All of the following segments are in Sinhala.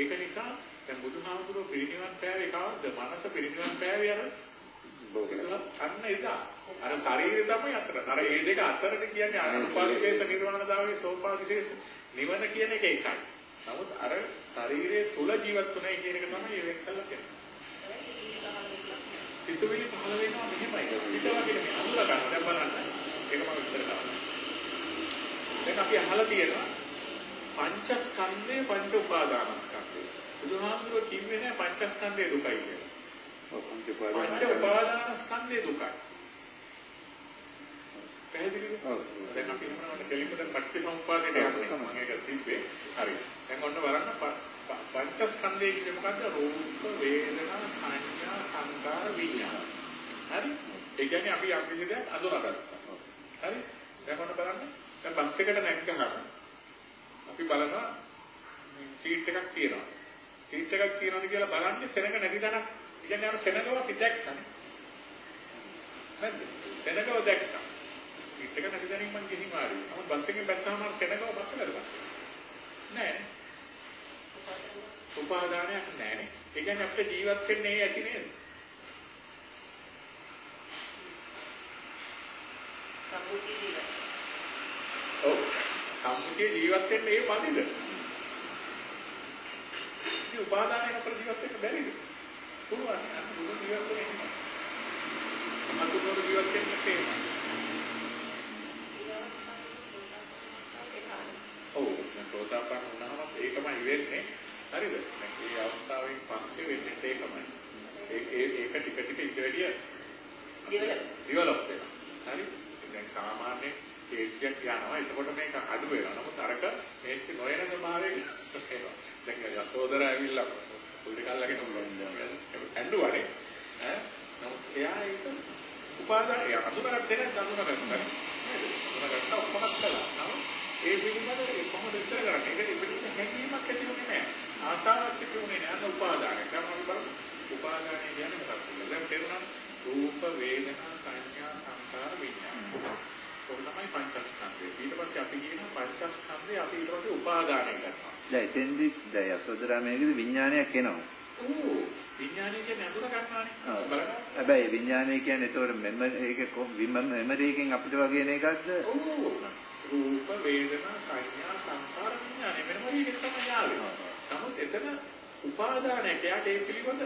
ඒක නිසා දැන් බුදුහාමුදුරුවෝ පිරිනිවන් පෑවේ කවද්ද? මනස පිරිනිවන් පෑවේ අන්න එදා. අර ශරීරය තමයි අතර. අර මේ දෙක අතරට කියන්නේ අනුපාදිශේෂ නිර්වාණ දාවේ සෝපාදිශේෂ නිවන කියන එක එකයි. නමුත් අර ශරීරයේ තුල ජීවත් වෙනයි කියන එක තමයි වෙන් කළා කියන්නේ. සිතුවිලි පහළ වෙනවා මෙහෙමයි. පිටවගේ මේ අඳුර ගන්න. දැන් බලන්න. ඒක මම විස්තර කරනවා. දැන් අපි අහලා තියෙනවා පංචස්කන්ධය පංච උපාදානස්කන්ධය. බුදුහාමුදුරුවෝ කිව්වේ නෑ පංචස්කන්ධය දුකයි කියලා. පංච උපාදානස්කන්ධය දුකයි. පැහැදිලිද? දැන් අපි හිතනවා කෙලින්ම පටිච්චසමුප්පාදයට යන්නේ. මම ඒක තිබ්බේ. හරි. දැන් ඔන්න බලන්න පංචස්කන්ධය කියන්නේ මොකද්ද? රූප, වේදනා, සංඥා, සංකාර, විඥාන. හරි? ඒ කියන්නේ අපි යම් විදිහට අඳුනගත්තා. හරි? දැන් ඔන්න බලන්න. දැන් බස් එකට නැග්ගහම අපි බලනවා සීට් එකක් තියෙනවා. සීට් එකක් තියෙනවද කියලා බලන්නේ සෙනඟ නැති තැනක්. කියන්නේ අර සෙනඟව අපි දැක්කනේ. නැද්ද? සෙනඟව දැක්කා. සීට් එක නැති තැනින් මං ගිහින් ආවේ. නමුත් බස් එකෙන් බැස්සම අර සෙනඟව බස්සලද? නෑ. උපාදානයක් නෑනේ. ඒ කියන්නේ අපිට ජීවත් වෙන්නේ ඇති නේද? සම්මුති ජීවත්. ඔව්. සම්මුතිය ජීවත් වෙන්නේ ඒ පදිද? මේ උපාදානයක ජීවත් වෙන්න බැරිද? පුළුවන්. අන්න බුදු ජීවත් වෙන්නේ. අතුතොර ජීවත් වෙන්න තේරෙනවා. ඔව්. සෝතාපන්න වුණාම ඒකමයි වෙන්නේ. හරිද? මේ අවස්ථාවෙන් පස්සේ වෙන්නේ ඒකමයි. ඒක ටික ටික ඉඳ වැඩිය ඩෙවලොප් වෙනවා. හරි? දැන් සාමාන්‍ය කේක්යක් යනවා. එතකොට මේක අඩු වෙනවා. නමුත් අරක මේක නොයන ස්වභාවයෙන් එනවා. දැන් යසෝදරා ඇවිල්ලා පුල්ලි කල්ලාගෙන ඇඬුවානේ. නමුත් එයා ඒක උපාදානය අඳුනගත්තේ නැහැ අඳුනගත්තා. අඳුනගත්තා ඔක්කොම කළා. ඒ පිළිබඳව කොහොමද ඉස්සර කරන්නේ? ඒක ඉතින් හැඟීමක් ඇති වෙන්නේ නැහැ. ආසාවක් ඇති වෙන්නේ නැහැ. අන්න උපාදානය. දැන් අපි බලමු. උපාදානය කියන්නේ මොකක්ද කියලා. දැන් තේරුණා රූප, වේදනා, සංඥා, සංකාර, විඥාන. කොහොමයි පංචස්කන්ධය. ඊට පස්සේ අපි කියනවා පංචස්කන්ධය අපි ඊට පස්සේ උපාදානය කරනවා. දැන් එතෙන්දි දැන් යසෝදරා මේකේ විඥානයක් එනවා. ඔව්. විඥානය කියන්නේ අඳුර ගන්නවානේ. බලන්න. හැබැයි විඥානය කියන්නේ ඒතකොට මෙමරි එකෙන් අපිට වගේ නේකක්ද? ඔව්. රූප, වේදනා, සංඥා, සංකාර, විඥාන මෙන්න මේක තමයි ආවේ. නමුත් එතන උපාදානයක් යාට ඒ පිළිබඳ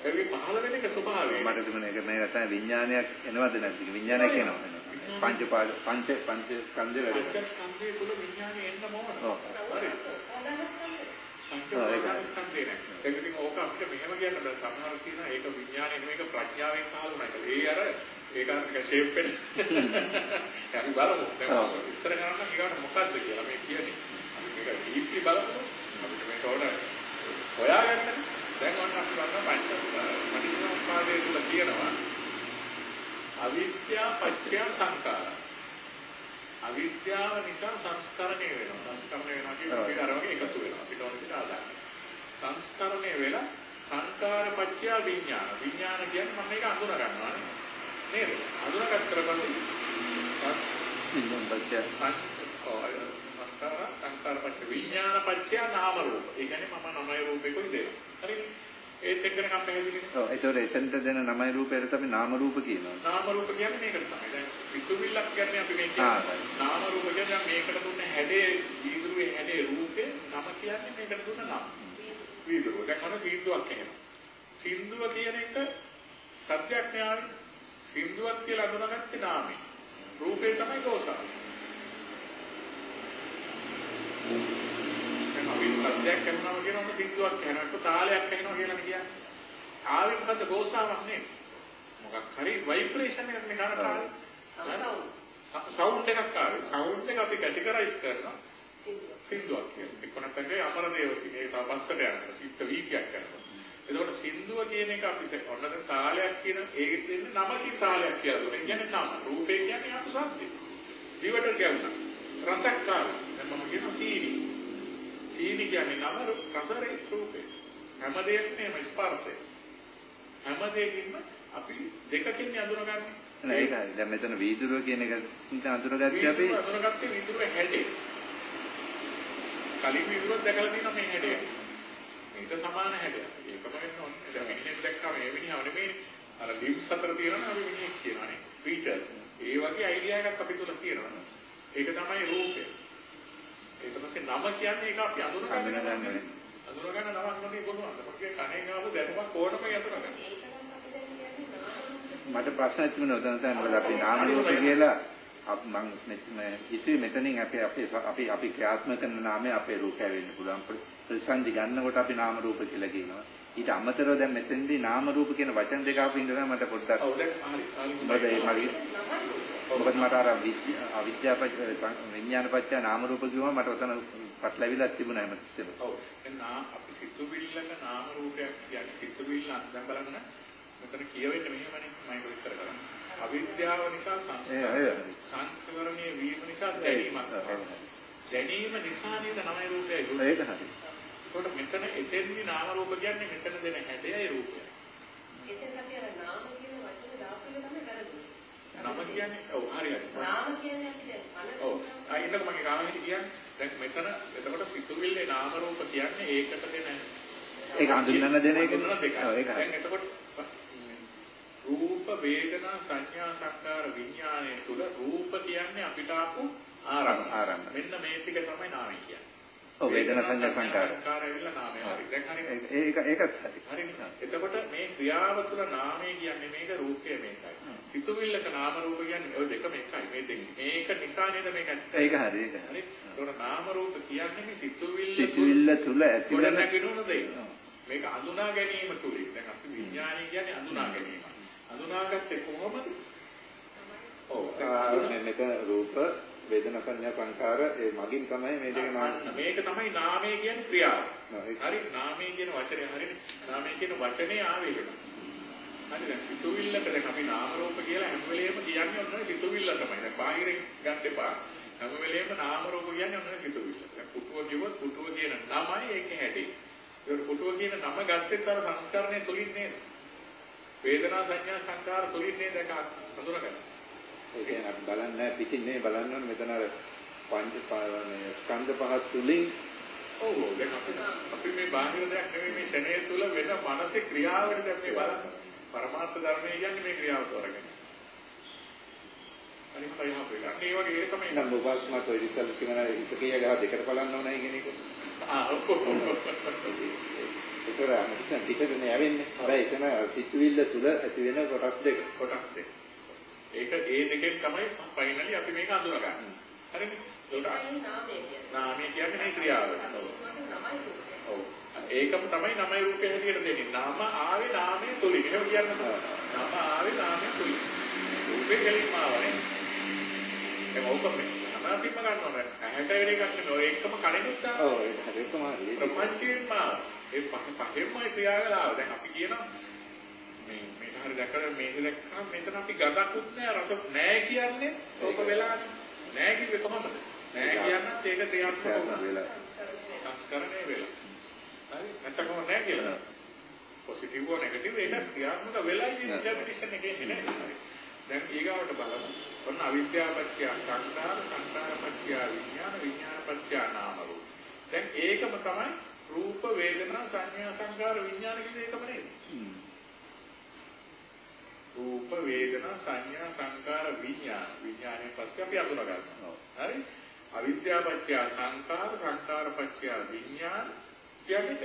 ඒ පහළ වෙන එක ස්වභාවය. මට දුන්නේ ඒක මේ තමයි විඥානයක් එනවද නැද්ද? විඥානයක් එනවා. පංච ස්කන්ධය වැඩ. පංච ස්කන්ධය තුල විඥානය එන්න ඕන. ඔව්. හරි. පංචස්කන්ධය නේ. ඒක ඉතින් ඕක අපිට මෙහෙම කියන්න බෑ. සමහරව කියනවා ඒක විඥානය නෙමෙයි ඒක ප්‍රඥාවෙන් පහළුණා කියලා. ඒ අර ඒක ෂේප් වෙන. අපි බලමු. දැන් විස්තර කරන්න ඊගාට මොකද්ද කියලා මේ කියන්නේ. අපි මේක දීප්ති බලමු. අපිට මේක ඕන හොයාගන්න. දැන් ඔන්න අපි බලන්න පටිච්චසමුප්පාදයේ තුල කියනවා අවිද්‍යා පත්‍ය සංඛාර. අවිද්‍යාව නිසා සංස්කරණය වෙනවා. සංස්කරණය වෙනවා කියන්නේ අපිට අර වගේ එකතු වෙනවා. අපිට ඕන විදිහට ආදාන. සංස්කරණය වෙලා සංඛාර පත්‍ය විඥාන. විඥාන කියන්නේ මම මේක අඳුන ගන්නවා නේද? අඳුනගත්තට පස්සේ සංඛාර පත්‍ය විඥාන පත්‍ය නාම රූප. ඒ කියන්නේ මම නමය රූපෙකුයි දෙනවා. හරිනේ? ඒත් එක්කන කම් පැහැදිලිනේ. ඔව්. ඒතකොට එතනට දෙන නමයි රූපයට තමයි නාම රූප කියනවා. නාම රූප කියන්නේ මේකට තමයි. දැන් පිටුවිල්ලක් කියන්නේ අපි මේ කියන්නේ. නාම රූප කියන්නේ මේකට දුන්න හැඩේ, වීදුරුවේ හැඩේ රූපේ නම කියන්නේ මේකට දුන්න නම. වීදුරුව. දැන් මොන සින්දුවක් එහෙම. සින්දුව කියන එක සත්‍යයක් න්යාවයි. සින්දුවක් කියලා අඳුනගත්තේ නාමයි. රූපේ තමයි දෝෂය. අපි සත්‍යයක් කරනවා කියනකොට සින්දුවක් කරනකොට තාලයක් කරනවා කියලා කියන්නේ. ආවෙත් මොකද ගෝසාවක් නේ. මොකක් හරි ভাইබ්‍රේෂන් එකක් නේ ගන්න තාලේ. සවුන්ඩ් එකක් ආවේ. සවුන්ඩ් එක අපි කැටගරයිස් කරනවා. සින්දුවක් කියන්නේ. එක්කනටගේ අමරදේව සිනේ තවස්සට යනවා. සිත් වීතියක් කරනවා. එතකොට සින්දුව කියන එක අපි ඔන්නද තාලයක් කියන ඒකෙත් දෙන්නේ නමකින් තාලයක් කියලා දුන්නා. ඒ කියන්නේ නම. රූපේ කියන්නේ අතු සත්‍ය. දිවට කියනවා. රසක් ආවා. දැන් මම කියන සීනි. සීනි කියන්නේ නම රසරේ රූපේ. හැම දෙයක්ම ස්පර්ශය. හැම දෙයකින්ම අපි දෙකකින් අඳුනගන්නේ. නෑ ඒකයි. දැන් මෙතන වීදුරුව කියන එක අඳුනගත්තේ අපි අඳුනගත්තේ වීදුරුවේ හැඩේ. කලින් වීදුරුව දැකලා තියෙනවා මේ හැඩේ. අර ලිම්ස් අතර තියෙනවා අපි මිනිහෙක් කියනවානේ. ෆීචර්ස්. ඒ වගේ අයිඩියා එකක් අපි තුල තියෙනවා. ඒක තමයි රූපය. ඒක තමයි නම කියන්නේ ඒක අපි අඳුරගන්න නමක් නෙවෙයි කොහොමද? මොකද කණෙන් ආපු දැනුමක් ඕනම යතුරගන්න. මට ප්‍රශ්නයක් තිබුණා උදැන් මොකද අපි නාම රූප කියලා මම හිතුවේ මෙතනින් අපි ක්‍රියාත්මක කරන නාමය අපේ රූපය වෙන්න පුළුවන්. ප්‍රතිසන්දි ගන්නකොට අපි නාම රූප කියලා කියනවා. ඊට අමතරව දැන් මෙතෙන්දී නාම රූප කියන වචන දෙක ආපු ඉඳලා මට පොඩ්ඩක් ඔව් දැන් මොකද මට අර අවිද්‍යාව විඥාන පත්‍ය නාම රූප කිව්වම මට උතන පටලැවිලා තිබුණා හැමතිස්සෙම. ඔව් දැන් අපි සිතුවිල්ලක නාම රූපයක් කියන්නේ සිතුවිල්ල දැන් බලන්න මෙතන කියවෙන්නේ මෙහෙමනේ මම ඒක විස්තර කරන්නේ. අවිද්‍යාව නිසා සංස්කරණයේ වීම නිසා දැනීම නිසා නේද නාම රූපය ඒක හරි. ඒකට මෙතන එතෙන්දී නාම රූප කියන්නේ මෙතන දෙන හැඩයයි රූපයයි. එතෙන් අපි අර නාම කියන වචනේ දාපු එක තමයි වැරදි. නාම කියන්නේ ඔව් හරි. නාම කියන්නේ අපි දැන් අනක ඔව් අයින්නක මගේ කාමෙදි කියන්නේ දැන් මෙතන එතකොට සිතුවිල්ලේ නාම රූප කියන්නේ ඒකට දෙන ඒක හඳුන්වන්න දෙන එක ඒක දැන් එතකොට රූප වේදනා සංඥා සංකාර විඥානය තුල රූප කියන්නේ අපිට ආපු ආරම්භ. මෙන්න මේ ටික තමයි නාමය කියන්නේ. ඔව් වේදනා සංඥා සංකාර. සංකාර ඇවිල්ලා නාමය. හරි. දැන් හරි. ඒකත් හරි. හරිනේ. එතකොට මේ ක්‍රියාව තුළ නාමය කියන්නේ මේක රූපය මේකයි. සිතුවිල්ලක නාම රූප කියන්නේ ඔය දෙකම එකයි. මේ දෙක. මේක නිසා නේද මේක ඇත්ත. ඒක හරි. ඒක හරි. ඒතකොට නාම රූප කියන්නේ මේ සිතුවිල්ල තුළ ඇති වෙන මේක අඳුනා ගැනීම තුලින්. දැන් අපි විඥානය කියන්නේ අඳුනා ගැනීම. අඳුනාගත්තේ කොහොමද? ඔව්. මෙතන රූප වේදනා සංඥා සංකාර ඒ මගින් තමයි මේ දෙක මේක තමයි නාමය කියන්නේ ක්‍රියාව. හරි නාමය කියන වචනේ හරිනේ. නාමය කියන වචනේ ආවේගය. හරි දැන් සිතුවිල්ලක දැන් අපි නාම රූප කියලා හැම වෙලේම කියන්නේ ඔන්න සිතුවිල්ල තමයි. දැන් බාහිරින් ගන්න එපා. හැම වෙලේම නාම රූප කියන්නේ ඔන්න සිතුවිල්ල. දැන් පුටුව කිව්වොත් පුටුව කියන නමයි ඒකේ හැටි. ඒක පුටුව කියන නම ගත්තෙත් අර සංස්කරණය තුලින් නේද? වේදනා සංඥා සංකාර තුලින් නේද ඒක හඳුනගන්නේ. ඒ කියන්නේ අපි බලන්නේ පිටින් නේ බලන්න ඕනේ මෙතන අර පංච ස්කන්ධ පහ තුලින් ඔව් දැන් අපි මේ බාහිර දෙයක් නෙමෙයි මේ ශරීරය තුල වෙන මානසික ක්‍රියාවකට දැන් මේ බලන්න පරමාර්ථ ධර්මය කියන්නේ මේ ක්‍රියාව තෝරගෙන. අනිත් පරිම අපේ ගන්න ඒ වගේ ඒ තමයි නම් උපාසමත් ඔය ඉස්සල් කියන ඉසකිය ගහ දෙකට බලන්න ඕනයි කියන එක. ඒතර අපිට පිටට නෑ යවෙන්නේ. හැබැයි එතන සිතුවිල්ල තුල ඇති වෙන කොටස් දෙක. ඒක ඒ දෙකෙන් තමයි ෆයිනලි අපි මේක අඳුනගන්නේ. හරිනේ? නාමය කියන්නේ මේ ක්‍රියාව. ඔව්. ඒකම තමයි නමයි රූපේ හැටියට දෙන්නේ. නාම ආවේ නාමයේ තුලින්. එහෙම කියන්න බෑ. නාම ආවේ නාමයේ තුලින්. රූපේ කෙලින්ම ආවනේ. ඒක ඕකම අනාපින්ම ගන්නවා. ඇහැට වෙන එකක් නෙවෙයි. ඒකම කණෙනුත් ආවා. ඔව් ඒක හරියටම හරි. ප්‍රපංචයෙන්ම ඒ පහෙන්මයි ක්‍රියාවලාව. දැන් අපි කියනවා මේක හරි දැකලා මේක දැක්කම මෙතන අපි ගඳකුත් නෑ රසත් නෑ කියන්නේ ඕක වෙලානේ. නෑ කිව්වේ කොහොමද? නෑ කියන්නත් ඒක ක්‍රියාත්මක වෙලා. සංස්කරණය වෙලා. හරි නැත්නම් කොහොමද නෑ කියලා. පොසිටිව් හෝ නෙගටිව් ඒක ක්‍රියාත්මක වෙලා ඉන්නේ ඩෙෆිනිෂන් එකේ නෑ. දැන් ඊගාවට බලමු. ඔන්න අවිද්‍යාව පත්‍ය සංඛාර සංඛාර පත්‍ය විඥාන විඥාන පත්‍ය නාම රූප. දැන් ඒකම තමයි රූප වේදනා සංඥා සංකාර විඥාන කියන එකම නේද? රූප වේදනා සංඥා සංකාර විඥාන විඥානයෙන් පස්සේ අපි අඳුන ගන්නවා. හරි? අවිද්‍යාව පත්‍ය සංකාර සංකාර පත්‍ය විඥාන කියන්නේ